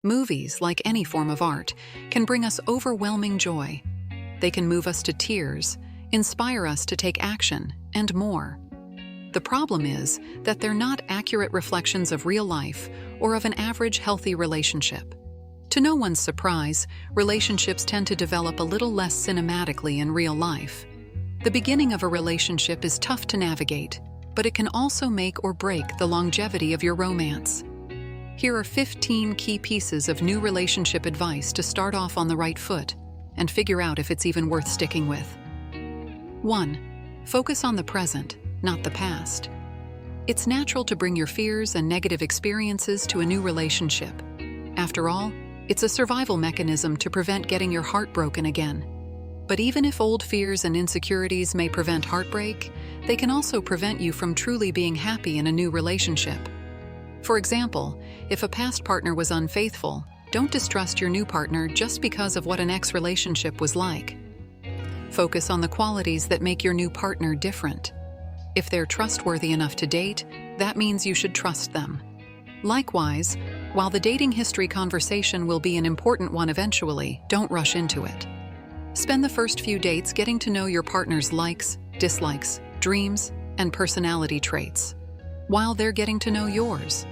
Movies, like any form of art, can bring us overwhelming joy. They can move us to tears, inspire us to take action, and more. The problem is that they're not accurate reflections of real life or of an average healthy relationship. To no one's surprise, relationships tend to develop a little less cinematically in real life. The beginning of a relationship is tough to navigate, but it can also make or break the longevity of your romance. Here are 15 key pieces of new relationship advice to start off on the right foot and figure out if it's even worth sticking with. 1. Focus on the present, not the past. It's natural to bring your fears and negative experiences to a new relationship. After all, it's a survival mechanism to prevent getting your heart broken again. But even if old fears and insecurities may prevent heartbreak, they can also prevent you from truly being happy in a new relationship. For example, if a past partner was unfaithful, don't distrust your new partner just because of what an ex-relationship was like. Focus on the qualities that make your new partner different. If they're trustworthy enough to date, that means you should trust them. Likewise, while the dating history conversation will be an important one eventually, don't rush into it. Spend the first few dates getting to know your partner's likes, dislikes, dreams, and personality traits, while they're getting to know yours.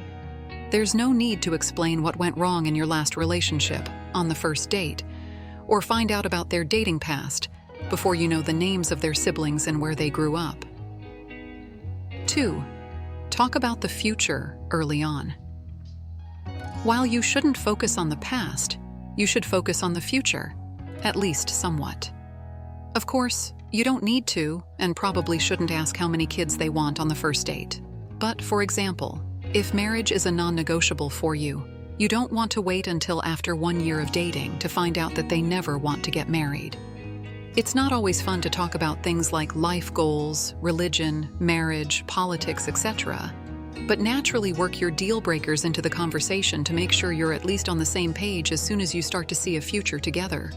There's no need to explain what went wrong in your last relationship on the first date, or find out about their dating past before you know the names of their siblings and where they grew up. 2. Talk about the future early on. While you shouldn't focus on the past, you should focus on the future, at least somewhat. Of course, you don't need to, and probably shouldn't ask how many kids they want on the first date. But, for example, if marriage is a non-negotiable for you, you don't want to wait until after 1 year of dating to find out that they never want to get married. It's not always fun to talk about things like life goals, religion, marriage, politics, etc., but naturally work your deal breakers into the conversation to make sure you're at least on the same page as soon as you start to see a future together.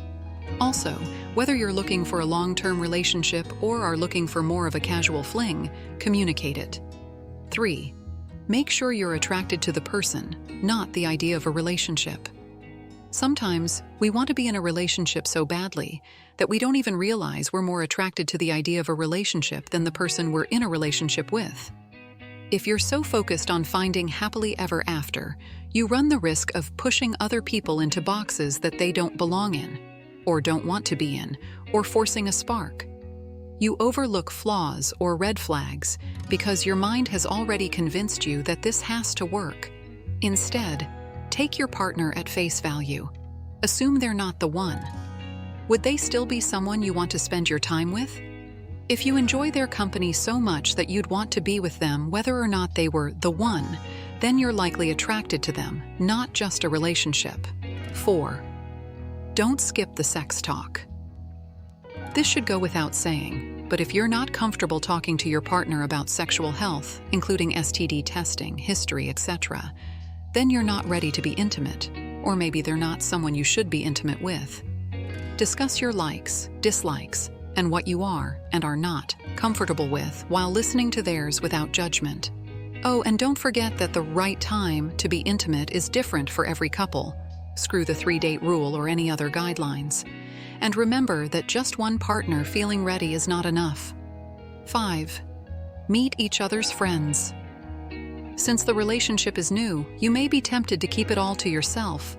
Also, whether you're looking for a long-term relationship or are looking for more of a casual fling, communicate it. 3. Make sure you're attracted to the person, not the idea of a relationship. Sometimes, we want to be in a relationship so badly that we don't even realize we're more attracted to the idea of a relationship than the person we're in a relationship with. If you're so focused on finding happily ever after, you run the risk of pushing other people into boxes that they don't belong in, or don't want to be in, or forcing a spark. You overlook flaws or red flags because your mind has already convinced you that this has to work. Instead, take your partner at face value. Assume they're not the one. Would they still be someone you want to spend your time with? If you enjoy their company so much that you'd want to be with them whether or not they were the one, then you're likely attracted to them, not just a relationship. 4. Don't skip the sex talk. This should go without saying, but if you're not comfortable talking to your partner about sexual health, including STD testing, history, etc., then you're not ready to be intimate, or maybe they're not someone you should be intimate with. Discuss your likes, dislikes, and what you are and are not comfortable with while listening to theirs without judgment. Oh, and don't forget that the right time to be intimate is different for every couple. Screw the 3-date rule or any other guidelines. And remember that just one partner feeling ready is not enough. 5. Meet each other's friends. Since the relationship is new, you may be tempted to keep it all to yourself.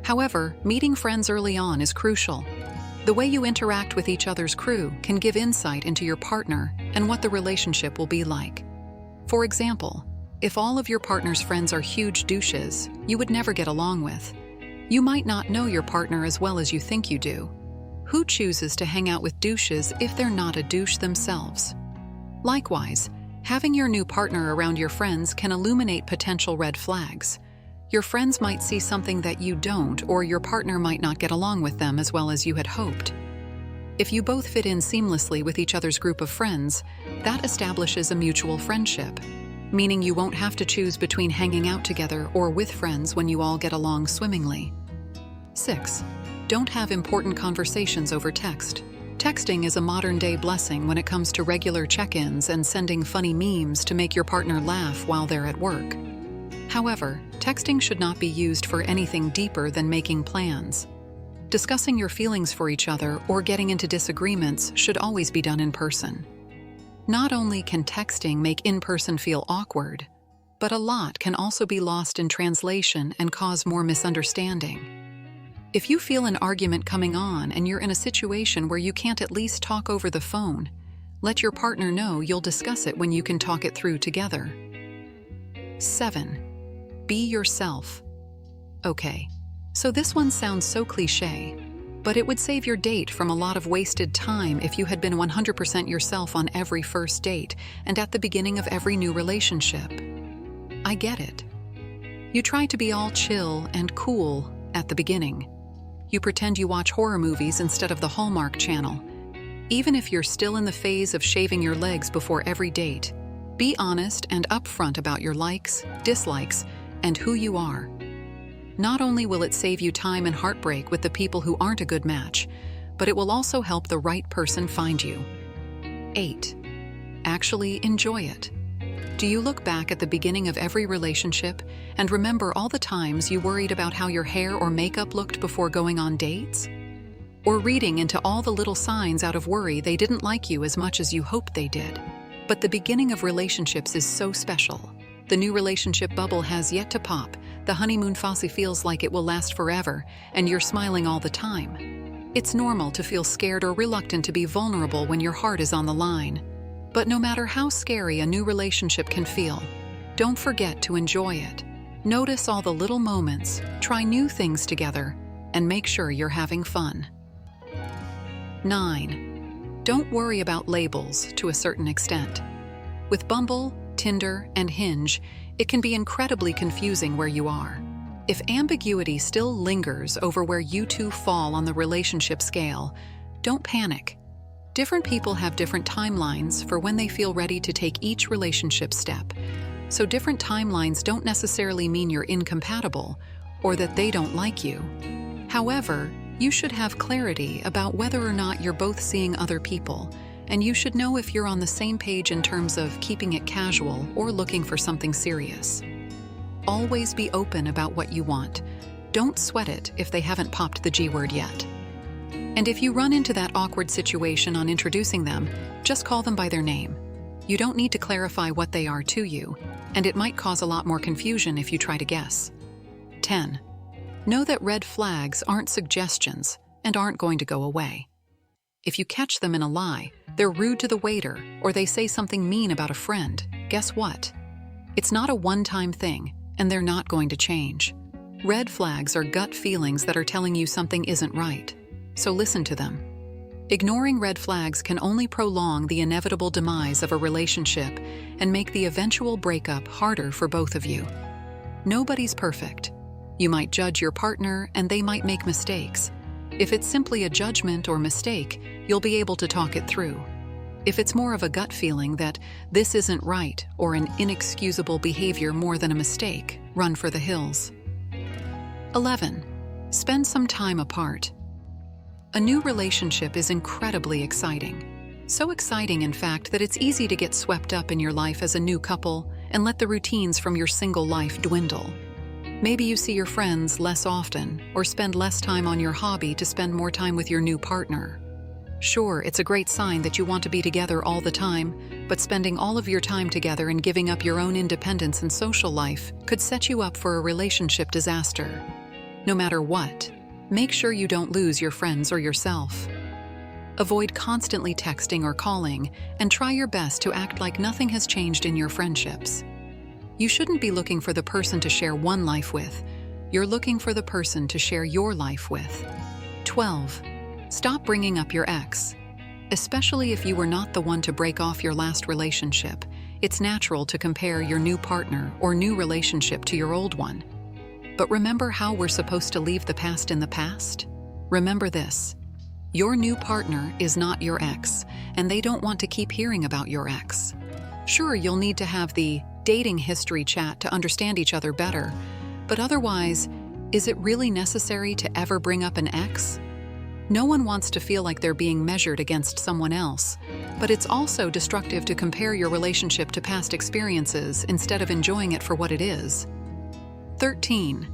However, meeting friends early on is crucial. The way you interact with each other's crew can give insight into your partner and what the relationship will be like. For example, if all of your partner's friends are huge douches you would never get along with, you might not know your partner as well as you think you do. Who chooses to hang out with douches if they're not a douche themselves? Likewise, having your new partner around your friends can illuminate potential red flags. Your friends might see something that you don't, or your partner might not get along with them as well as you had hoped. If you both fit in seamlessly with each other's group of friends, that establishes a mutual friendship, meaning you won't have to choose between hanging out together or with friends when you all get along swimmingly. 6. Don't have important conversations over text. Texting is a modern-day blessing when it comes to regular check-ins and sending funny memes to make your partner laugh while they're at work. However, texting should not be used for anything deeper than making plans. Discussing your feelings for each other or getting into disagreements should always be done in person. Not only can texting make in-person feel awkward, but a lot can also be lost in translation and cause more misunderstanding. If you feel an argument coming on and you're in a situation where you can't at least talk over the phone, let your partner know you'll discuss it when you can talk it through together. 7. Be yourself. Okay, so this one sounds so cliché, but it would save your date from a lot of wasted time if you had been 100% yourself on every first date and at the beginning of every new relationship. I get it. You try to be all chill and cool at the beginning. You pretend you watch horror movies instead of the Hallmark Channel. Even if you're still in the phase of shaving your legs before every date, be honest and upfront about your likes, dislikes, and who you are. Not only will it save you time and heartbreak with the people who aren't a good match, but it will also help the right person find you. 8. Actually enjoy it. Do you look back at the beginning of every relationship and remember all the times you worried about how your hair or makeup looked before going on dates? Or reading into all the little signs out of worry they didn't like you as much as you hoped they did? But the beginning of relationships is so special. The new relationship bubble has yet to pop. The honeymoon phase feels like it will last forever, and you're smiling all the time. It's normal to feel scared or reluctant to be vulnerable when your heart is on the line. But no matter how scary a new relationship can feel, don't forget to enjoy it. Notice all the little moments, try new things together, and make sure you're having fun. 9. Don't worry about labels to a certain extent. With Bumble, Tinder, and Hinge, it can be incredibly confusing where you are. If ambiguity still lingers over where you two fall on the relationship scale, don't panic. Different people have different timelines for when they feel ready to take each relationship step, so different timelines don't necessarily mean you're incompatible or that they don't like you. However, you should have clarity about whether or not you're both seeing other people, and you should know if you're on the same page in terms of keeping it casual or looking for something serious. Always be open about what you want. Don't sweat it if they haven't popped the G word yet. And if you run into that awkward situation on introducing them, just call them by their name. You don't need to clarify what they are to you, and it might cause a lot more confusion if you try to guess. 10. Know that red flags aren't suggestions and aren't going to go away. If you catch them in a lie, they're rude to the waiter, or they say something mean about a friend, guess what? It's not a one-time thing, and they're not going to change. Red flags are gut feelings that are telling you something isn't right. So listen to them. Ignoring red flags can only prolong the inevitable demise of a relationship and make the eventual breakup harder for both of you. Nobody's perfect. You might judge your partner and they might make mistakes. If it's simply a judgment or mistake, you'll be able to talk it through. If it's more of a gut feeling that this isn't right or an inexcusable behavior more than a mistake, run for the hills. 11. Spend some time apart. A new relationship is incredibly exciting. So exciting, in fact, that it's easy to get swept up in your life as a new couple and let the routines from your single life dwindle. Maybe you see your friends less often or spend less time on your hobby to spend more time with your new partner. Sure, it's a great sign that you want to be together all the time, but spending all of your time together and giving up your own independence and social life could set you up for a relationship disaster. No matter what, make sure you don't lose your friends or yourself. Avoid constantly texting or calling, and try your best to act like nothing has changed in your friendships. You shouldn't be looking for the person to share one life with. You're looking for the person to share your life with. 12. Stop bringing up your ex. Especially if you were not the one to break off your last relationship, it's natural to compare your new partner or new relationship to your old one. But remember how we're supposed to leave the past in the past? Remember this: your new partner is not your ex, and they don't want to keep hearing about your ex. Sure, you'll need to have the dating history chat to understand each other better, but otherwise, is it really necessary to ever bring up an ex? No one wants to feel like they're being measured against someone else, but it's also destructive to compare your relationship to past experiences instead of enjoying it for what it is. 13.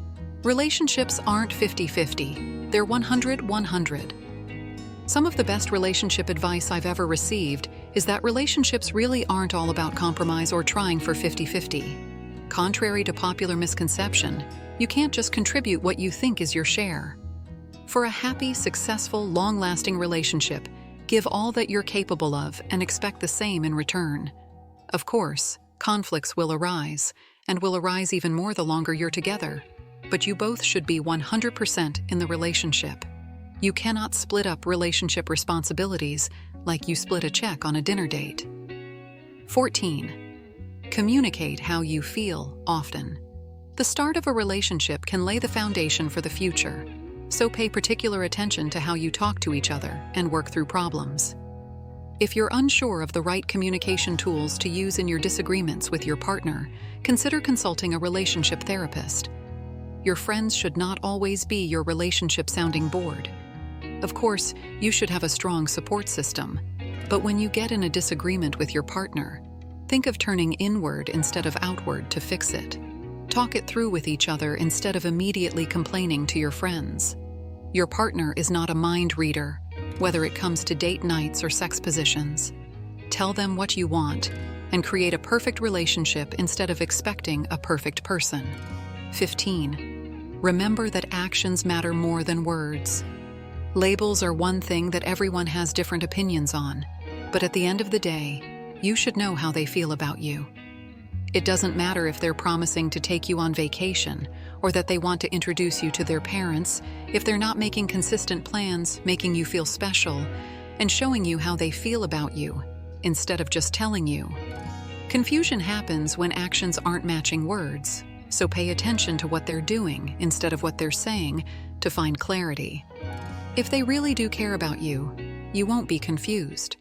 Relationships aren't 50-50. They're 100-100. Some of the best relationship advice I've ever received is that relationships really aren't all about compromise or trying for 50-50. Contrary to popular misconception, you can't just contribute what you think is your share. For a happy, successful, long-lasting relationship, give all that you're capable of and expect the same in return. Of course, conflicts will arise, and will arise even more the longer you're together. But you both should be 100% in the relationship. You cannot split up relationship responsibilities like you split a check on a dinner date. 14. Communicate how you feel often. The start of a relationship can lay the foundation for the future, so pay particular attention to how you talk to each other and work through problems. If you're unsure of the right communication tools to use in your disagreements with your partner, consider consulting a relationship therapist. Your friends should not always be your relationship sounding board. Of course, you should have a strong support system, but when you get in a disagreement with your partner, think of turning inward instead of outward to fix it. Talk it through with each other instead of immediately complaining to your friends. Your partner is not a mind reader, whether it comes to date nights or sex positions. Tell them what you want and create a perfect relationship instead of expecting a perfect person. 15. Remember that actions matter more than words. Labels are one thing that everyone has different opinions on, but at the end of the day, you should know how they feel about you. It doesn't matter if they're promising to take you on vacation or that they want to introduce you to their parents if they're not making consistent plans, making you feel special, and showing you how they feel about you, instead of just telling you. Confusion happens when actions aren't matching words, so pay attention to what they're doing instead of what they're saying to find clarity. If they really do care about you, you won't be confused.